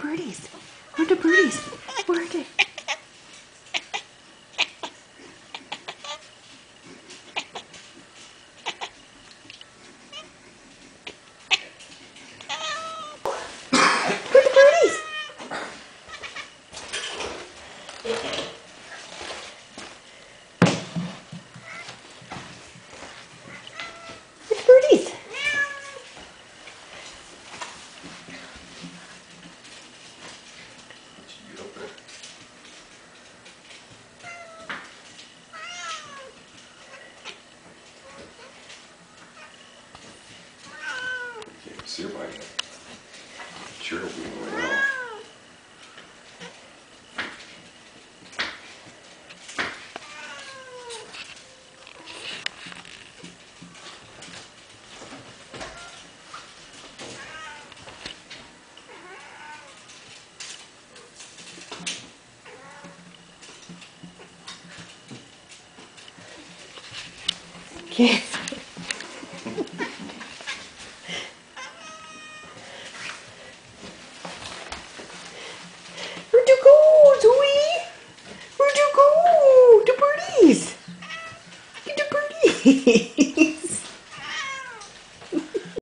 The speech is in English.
birdies? Where are the birdies? Where are they? Where are the birdies? Where's the birdies? See her biting it. Sure will be really well. Okay. Where'd you go, Zoe? Where'd you go? The birdies. Get the birdies.